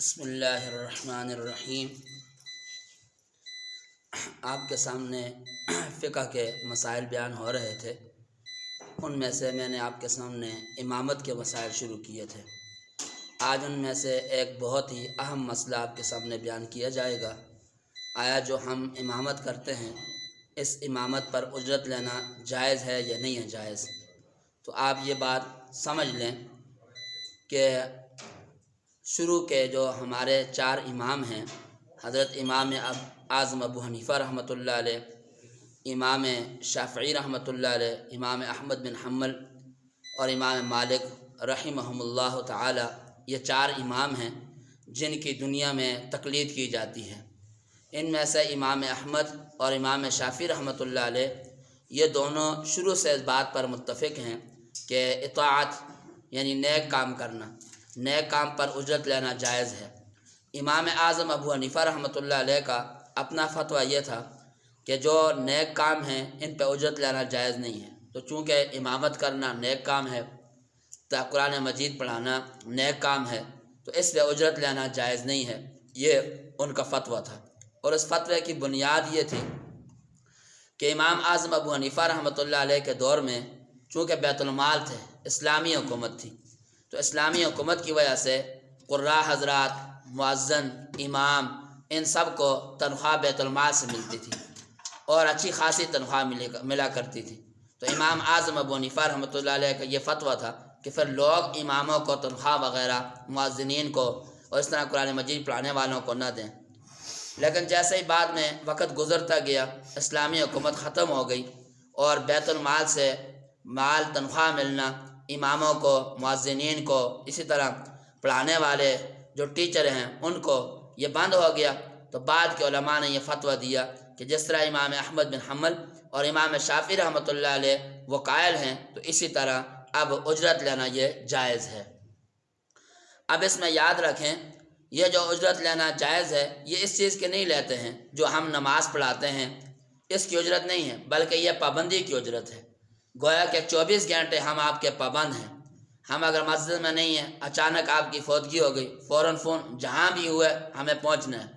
بسم اللہ الرحمن الرحیم۔ آپ کے سامنے فقہ کے مسائل بیان ہو رہے تھے، ان میں سے میں نے آپ کے سامنے امامت کے مسائل شروع کیے تھے۔ آج ان میں سے ایک بہت ہی اہم مسئلہ آپ کے سامنے بیان کیا جائے گا۔ آیا جو ہم امامت کرتے ہیں اس امامت پر اجرت لینا جائز ہے یا نہیں ہے جائز؟ تو آپ یہ بات سمجھ لیں کہ شروع کے جو ہمارے 4 امام ہیں، حضرت امام اعظم ابو حنیفہ رحمۃ اللہ علیہ، امام شافعی رحمۃ اللہ علیہ، امام احمد بن حنبل اور امام مالک رحمہم اللہ تعالی، یہ 4 امام ہیں جن کی دنیا میں تقلید کی جاتی ہے۔ ان میں سے امام احمد اور امام شافعی رحمۃ اللہ علیہ یہ دونوں شروع سے اس بات پر متفق ہیں کہ اطاعت یعنی نیک کام کرنا، نیک کام پر اجرت لینا جائز ہے۔ امام اعظم ابو حنیفہ رحمۃ اللہ علیہ کا اپنا فتویٰ یہ تھا کہ جو نیک کام ہیں ان پہ اجرت لینا جائز نہیں ہے۔ تو چونکہ امامت کرنا نیک کام ہے، قرآن مجید پڑھانا نیک کام ہے، تو اس پہ اجرت لینا جائز نہیں ہے، یہ ان کا فتویٰ تھا۔ اور اس فتوے کی بنیاد یہ تھی کہ امام اعظم ابو حنیفہ رحمۃ اللہ علیہ کے دور میں چونکہ بیت المال تھے، اسلامی حکومت تھی، تو اسلامی حکومت کی وجہ سے قراء حضرات، مؤذن، امام، ان سب کو تنخواہ بیت المال سے ملتی تھی اور اچھی خاصی تنخواہ ملا کرتی تھی۔ تو امام اعظم ابو حنیفہ رحمۃ اللہ علیہ کا یہ فتویٰ تھا کہ پھر لوگ اماموں کو تنخواہ وغیرہ، مؤذنین کو اور اس طرح قرآن مجید پڑھانے والوں کو نہ دیں۔ لیکن جیسے ہی بعد میں وقت گزرتا گیا، اسلامی حکومت ختم ہو گئی اور بیت المال سے مال تنخواہ ملنا اماموں کو، مؤذنین کو، اسی طرح پڑھانے والے جو ٹیچر ہیں ان کو یہ بند ہو گیا، تو بعد کے علماء نے یہ فتویٰ دیا کہ جس طرح امام احمد بن حنبل اور امام شافعی رحمۃ اللہ علیہ وہ قائل ہیں، تو اسی طرح اب اجرت لینا یہ جائز ہے۔ اب اس میں یاد رکھیں، یہ جو اجرت لینا جائز ہے یہ اس چیز کے نہیں لیتے ہیں جو ہم نماز پڑھاتے ہیں اس کی اجرت نہیں ہے، بلکہ یہ پابندی کی اجرت ہے۔ گویا کہ 24 گھنٹے ہم آپ کے پابند ہیں۔ ہم اگر مسجد میں نہیں ہیں، اچانک آپ کی فوتگی ہو گئی، فوراً فون جہاں بھی ہوئے ہمیں پہنچنا ہے۔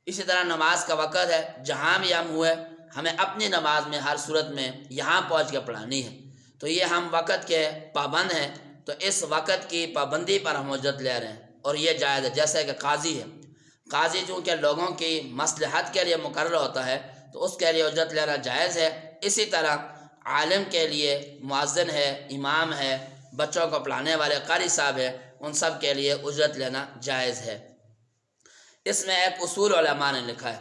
اسی طرح نماز کا وقت ہے، جہاں بھی ہم ہوئے ہمیں اپنی نماز میں ہر صورت میں یہاں پہنچ کے پڑھانی ہے۔ تو یہ ہم وقت کے پابند ہیں، تو اس وقت کی پابندی پر ہم اجرت لے رہے ہیں اور یہ جائز ہے۔ جیسے کہ قاضی ہے، قاضی چونکہ لوگوں کی مصلحت کے لیے مقرر ہوتا ہے تو اس کے لیے اجرت لینا جائز ہے۔ اسی طرح عالم کے لیے مؤذن ہے، امام ہے، بچوں کو پڑھانے والے قاری صاحب ہے، ان سب کے لیے اجرت لینا جائز ہے۔ اس میں ایک اصول علماء نے لکھا ہے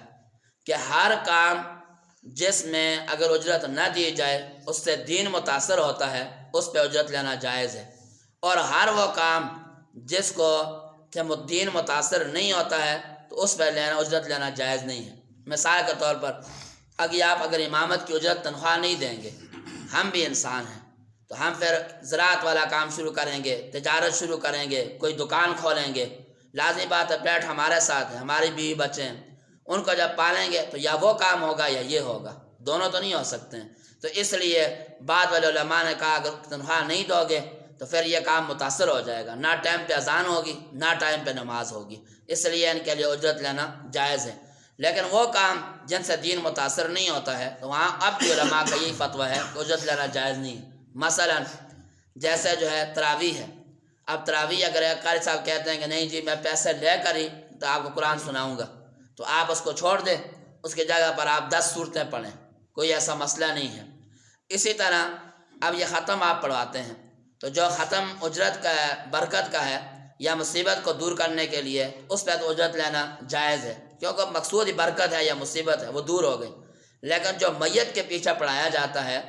کہ ہر کام جس میں اگر اجرت نہ دی جائے اس سے دین متاثر ہوتا ہے، اس پہ اجرت لینا جائز ہے، اور ہر وہ کام جس کو کہ دین متاثر نہیں ہوتا ہے تو اس پہ اجرت لینا جائز نہیں ہے۔ مثال کے طور پر آپ اگر امامت کی اجرت تنخواہ نہیں دیں گے، ہم بھی انسان ہیں، تو ہم پھر زراعت والا کام شروع کریں گے، تجارت شروع کریں گے، کوئی دکان کھولیں گے، لازمی بات ہے پیٹ ہمارے ساتھ ہے، ہماری بیوی بچے ہیں، ان کو جب پالیں گے تو یا وہ کام ہوگا یا یہ ہوگا، دونوں تو نہیں ہو سکتے ہیں۔ تو اس لیے بعد والے علماء نے کہا اگر تنخواہ نہیں دو گے تو پھر یہ کام متاثر ہو جائے گا، نہ ٹائم پہ اذان ہوگی نہ ٹائم پہ نماز ہوگی، اس لیے ان کے لیے اجرت لینا جائز ہے۔ لیکن وہ کام جن سے دین متاثر نہیں ہوتا ہے تو وہاں اب بھی علماء کا یہی فتویٰ ہے کہ اجرت لینا جائز نہیں ہے۔ مثلا جیسے جو ہے تراویح ہے، اب تراویح اگر ایک قاری صاحب کہتے ہیں کہ نہیں جی میں پیسے لے کر ہی تو آپ کو قرآن سناؤں گا، تو آپ اس کو چھوڑ دیں، اس کی جگہ پر آپ 10 صورتیں پڑھیں، کوئی ایسا مسئلہ نہیں ہے۔ اسی طرح اب یہ ختم آپ پڑھواتے ہیں تو جو ختم اجرت کا ہے، برکت کا ہے یا مصیبت کو دور کرنے کے لیے، اس پہ تو اجرت لینا جائز ہے، کیونکہ مقصود ہی برکت ہے یا مصیبت ہے، وہ دور ہو گئی۔ لیکن جو میت کے پیچھے پڑھایا جاتا ہے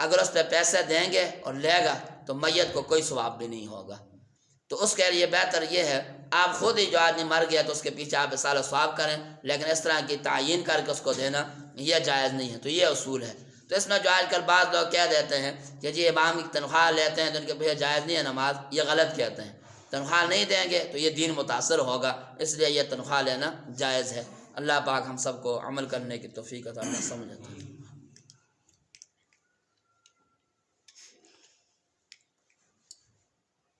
اگر اس پہ پیسے دیں گے اور لے گا تو میت کو کوئی ثواب بھی نہیں ہوگا۔ تو اس کے لیے بہتر یہ ہے آپ خود ہی جو آدمی مر گیا تو اس کے پیچھے آپ اصال و ثواب کریں، لیکن اس طرح کی تعیین کر کے اس کو دینا یہ جائز نہیں ہے۔ تو یہ اصول ہے۔ تو اس میں جو آج کل بعض لوگ کہہ دیتے ہیں کہ جی امام کی تنخواہ لیتے ہیں تو ان کے پیچھے جائز نہیں ہے نماز، یہ غلط کہتے ہیں۔ تنخواہ نہیں دیں گے تو یہ دین متاثر ہوگا، اس لیے یہ تنخواہ لینا جائز ہے۔ اللہ پاک ہم سب کو عمل کرنے کی توفیق عطا فرمائے۔